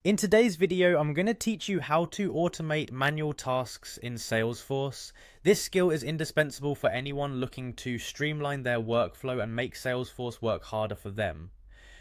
In today's video, I'm going to teach you how to automate manual tasks in Salesforce. This skill is indispensable for anyone looking to streamline their workflow and make Salesforce work harder for them.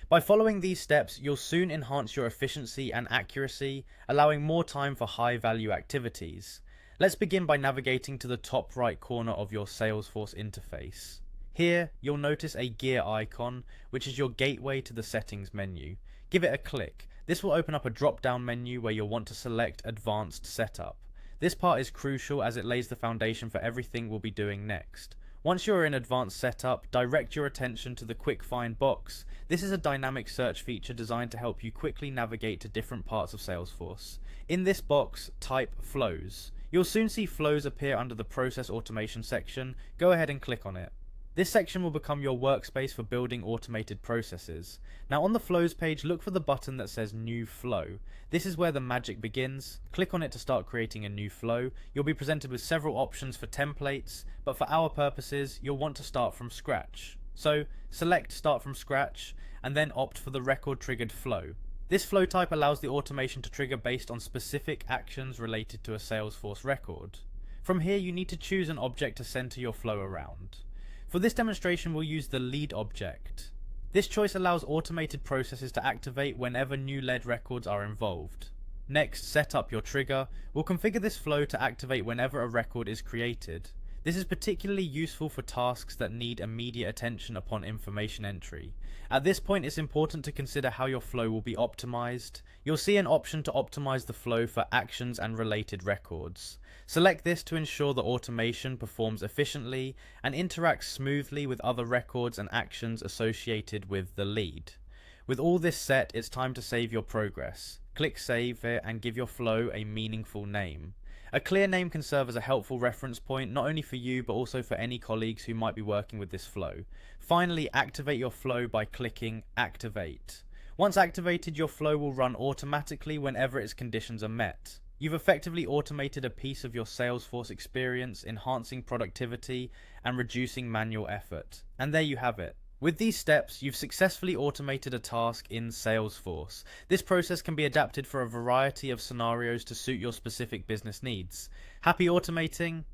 By following these steps, you'll soon enhance your efficiency and accuracy, allowing more time for high-value activities. Let's begin by navigating to the top right corner of your Salesforce interface. Here, you'll notice a gear icon, which is your gateway to the settings menu. Give it a click. This will open up a drop-down menu where you'll want to select Advanced Setup. This part is crucial as it lays the foundation for everything we'll be doing next. Once you're in Advanced Setup, direct your attention to the Quick Find box. This is a dynamic search feature designed to help you quickly navigate to different parts of Salesforce. In this box, type Flows. You'll soon see Flows appear under the Process Automation section. Go ahead and click on it. This section will become your workspace for building automated processes. Now on the Flows page, look for the button that says New Flow. This is where the magic begins. Click on it to start creating a new flow. You'll be presented with several options for templates, but for our purposes, you'll want to start from scratch. So select Start from Scratch, and then opt for the record triggered flow. This flow type allows the automation to trigger based on specific actions related to a Salesforce record. From here, you need to choose an object to center your flow around. For this demonstration, we'll use the lead object. This choice allows automated processes to activate whenever new lead records are involved. Next, set up your trigger. We'll configure this flow to activate whenever a record is created. This is particularly useful for tasks that need immediate attention upon information entry. At this point, it's important to consider how your flow will be optimized. You'll see an option to optimize the flow for actions and related records. Select this to ensure the automation performs efficiently and interacts smoothly with other records and actions associated with the lead. With all this set, it's time to save your progress. Click Save it and give your flow a meaningful name. A clear name can serve as a helpful reference point, not only for you but also for any colleagues who might be working with this flow. Finally, activate your flow by clicking Activate. Once activated, your flow will run automatically whenever its conditions are met. You've effectively automated a piece of your Salesforce experience, enhancing productivity and reducing manual effort. And there you have it. With these steps, you've successfully automated a task in Salesforce. This process can be adapted for a variety of scenarios to suit your specific business needs. Happy automating?